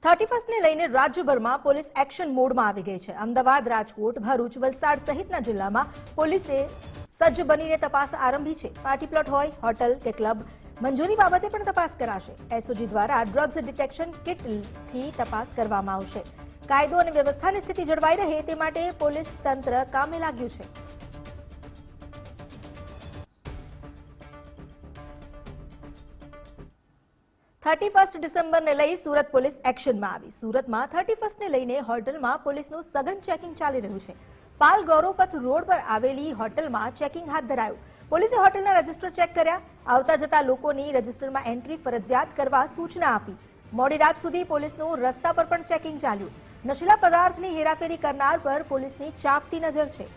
31 ને લઈને રાજ્યભરમાં પોલીસ એક્શન મોડમાં આવી ગઈ છે। અમદાવાદ, રાજકોટ, ભરૂચ, વલસાડ સહિતના જિલ્લામાં પોલીસે સજ્જ બનીને તપાસ આરંભી છે। પાર્ટી પ્લોટ હોય, હોટલ કે ક્લબ મંજૂરી બાબતે પણ તપાસ કરાશે। એસઓજી દ્વારા ડ્રગ્સ ડિટેક્શન કિટથી તપાસ કરવામાં આવશે। કાયદો અને વ્યવસ્થાની સ્થિતિ જળવાઈ રહે તે માટે પોલીસ તંત્ર કામે લાગ્યું છે। थर्टी डिसेम्बर ने लई सूरत पुलिस एक्शन में आई। सूरत में 31 ने लईने होटल में पुलिस सघन चेकिंग चाली रह्यु छे। पाल गौरवपथ रोड पर आवेली होटल में चेकिंग हाथ धरायु। पुलिसे होटलना रजिस्टर चेक कर्या। आवता जता लोकोनी रजिस्टर में एंट्री फरजियात करवा सूचना आपी। मोडी रात सुधी पुलिसनुं रस्ता पर पण चेकिंग चाल्यु। नशीला पदार्थनी हेराफेरी करनार पर पुलिसनी चापती नजर छे।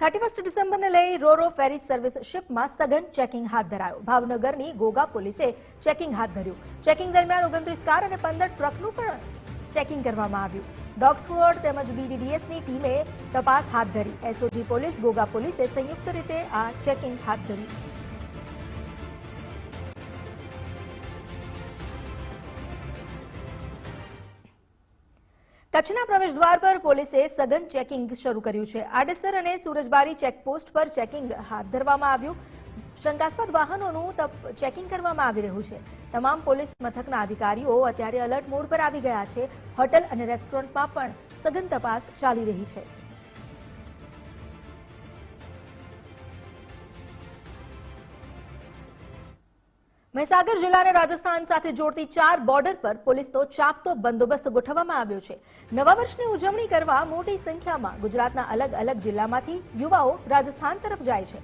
थर्टी डिसेम्बर ने लई रोरो फेरी सर्विस शिप में सघन चेकिंग हाथ धरायो। भावनगरनी गोगा पुलिसे चेकिंग हाथ धर्यु। चेकिंग दरमियान 29 कार और 15 ट्रकनुं पण चेकिंग करवामां आव्युं। डॉग स्क्वॉड तेमज बीडीडीएसनी टीमे तपास हाथ धरी। एसओजी पोलीस, गोगा पोलीसे संयुक्त रीते आ चेकिंग हाथ धर्युं। कच्छना प्रवेश द्वार पर पोलीसे सघन चेकिंग शुरू कर्યું છે। આડેસર અને સુરજબારી ચેકપોસ્ટ પર ચેકિંગ હાથ ધરવામાં આવ્યું। શંકાસ્પદ વાહનોનું ચેકિંગ કરવામાં આવી રહ્યું છે। તમામ પોલીસ મથકના અધિકારીઓ અત્યારે અલર્ટ મોડ પર આવી ગયા છે। હોટલ અને રેસ્ટોરન્ટમાં પણ સઘન તપાસ ચાલી રહી છે। મહીસાગર જિલ્લાને રાજસ્થાન સાથે જોડતી 4 બોર્ડર પર પોલીસનો ચાપતો બંદોબસ્ત ગોઠવવામાં આવ્યો છે। નવા વર્ષની ઉજવણી કરવા મોટી સંખ્યામાં ગુજરાતના અલગ અલગ જિલ્લામાંથી યુવાઓ રાજસ્થાન તરફ જાય છે।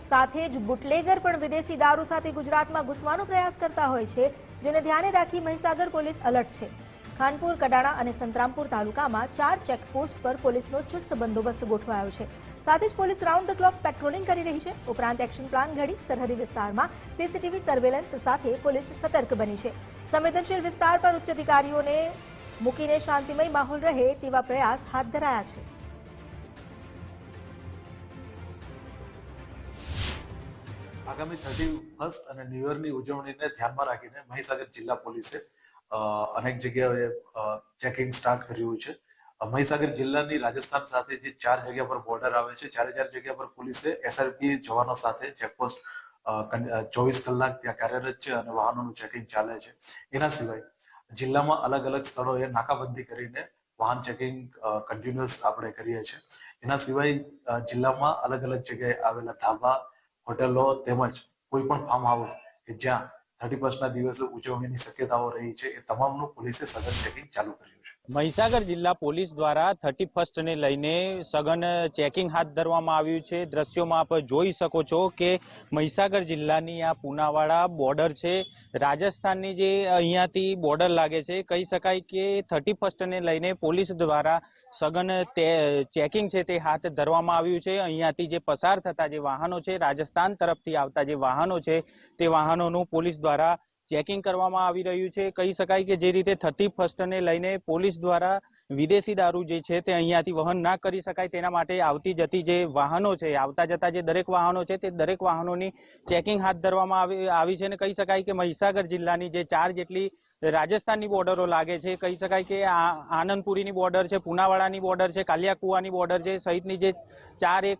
સાથે જ બુટલેગર પણ વિદેશી દારૂ સાથે ગુજરાતમાં ઘૂસવાનો પ્રયાસ કરતા હોય છે, જેને ધ્યાને રાખી મહીસાગર પોલીસ એલર્ટ છે। ખાનપુર, કડાણા અને સંતરામપુર તાલુકામાં 4 ચેકપોસ્ટ પર પોલીસનો ચુસ્ત બંદોબસ્ત ગોઠવાયો છે। સાથે જ police round the clock patrolling કરી રહી છે। ઉપરાંત એક્શન પ્લાન ઘડી સરહદી વિસ્તારમાં સીસીટીવી સર્વેલન્સ સાથે પોલીસ સતર્ક બની છે। સંવેદનશીલ વિસ્તાર પર ઉચ્ચ અધિકારીઓને મૂકીને શાંતિમય માહોલ રહે તેવા પ્રયાસ હાથ ધરાયા છે। આગામી 31 અને ન્યૂ યરની ઉજવણીને ધ્યાનમાં રાખીને મહીસાગર જિલ્લા પોલીસે અનેક જગ્યાએ ચેકિંગ સ્ટાર્ટ કર્યું છે। મહીસાગર જિલ્લાની રાજસ્થાન સાથે જે 4 જગ્યા પર બોર્ડર આવે છે, 4 જગ્યા પર પોલીસે એસઆરપી જવાનો સાથે ચેકપોસ્ટ 24 કલાક ત્યાં કાર્યરત છે અને વાહનોનું ચેકિંગ ચાલે છે। એના સિવાય જિલ્લામાં અલગ અલગ સ્થળોએ નાકાબંધી કરીને વાહન ચેકિંગ કન્ટિન્યુઅસ આપણે કરીએ છીએ। એના સિવાય જિલ્લામાં અલગ અલગ જગ્યાએ આવેલા ધાબા, હોટેલો તેમજ કોઈ પણ ફાર્મ હાઉસ કે જ્યાં 31 ના દિવસે ઉજવણીની શક્યતાઓ રહી છે, એ તમામનું પોલીસે સઘન ચેકિંગ ચાલુ કર્યું છે। મહીસાગર જિલ્લા પોલીસ દ્વારા 31 ને લઈને સઘન ચેકિંગ હાથ ધરવામાં આવ્યું છે। દ્રશ્યોમાં આપ જોઈ શકો છો કે મહીસાગર જિલ્લાની આ પુનાવાડા બોર્ડર છે, રાજસ્થાનની જે અહીંયાથી બોર્ડર લાગે છે। કહી શકાય કે 31 ને લઈને પોલીસ દ્વારા સઘન ચેકિંગ છે તે હાથ ધરવામાં આવ્યું છે। અહીંયાથી જે પસાર થતા જે વાહનો છે, રાજસ્થાન તરફથી આવતા જે વાહનો છે, તે વાહનોનું પોલીસ દ્વારા ચેકિંગ કરવામાં આવી રહ્યું છે। કહી શકાય કે જે રીતે 31 ને લઈને પોલીસ દ્વારા વિદેશી દારૂ જે છે તે અહીંયાથી વહન ના કરી શકાય તેના માટે આવતી જતી જે વાહનો છે, આવતા જતા જે દરેક વાહનો છે, તે દરેક વાહનોની ચેકિંગ હાથ ધરવામાં આવી છે। અને કહી શકાય કે મહીસાગર જિલ્લાની જે 4 જેટલી રાજસ્થાનની બોર્ડરો લાગે છે, કહી શકાય કે આનંદપુરીની બોર્ડર છે, પુનાવાડાની બોર્ડર છે, કાલિયાકુવાની બોર્ડર છે સહિતની જે 4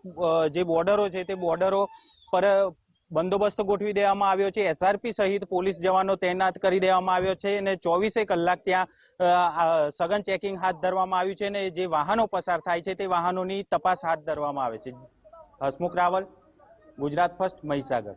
જે બોર્ડરો છે, તે બોર્ડરો પર બંદોબસ્ત ગોઠવી દેવામાં આવ્યો છે। એસઆરપી સહિત પોલીસ જવાનો તૈનાત કરી દેવામાં આવ્યો છે અને 24 કલાક ત્યાં સઘન ચેકિંગ હાથ ધરવામાં આવ્યું છે અને જે વાહનો પસાર થાય છે તે વાહનોની તપાસ હાથ ધરવામાં આવે છે। હસમુખ રાવલ, ગુજરાત ફર્સ્ટ, મહીસાગર।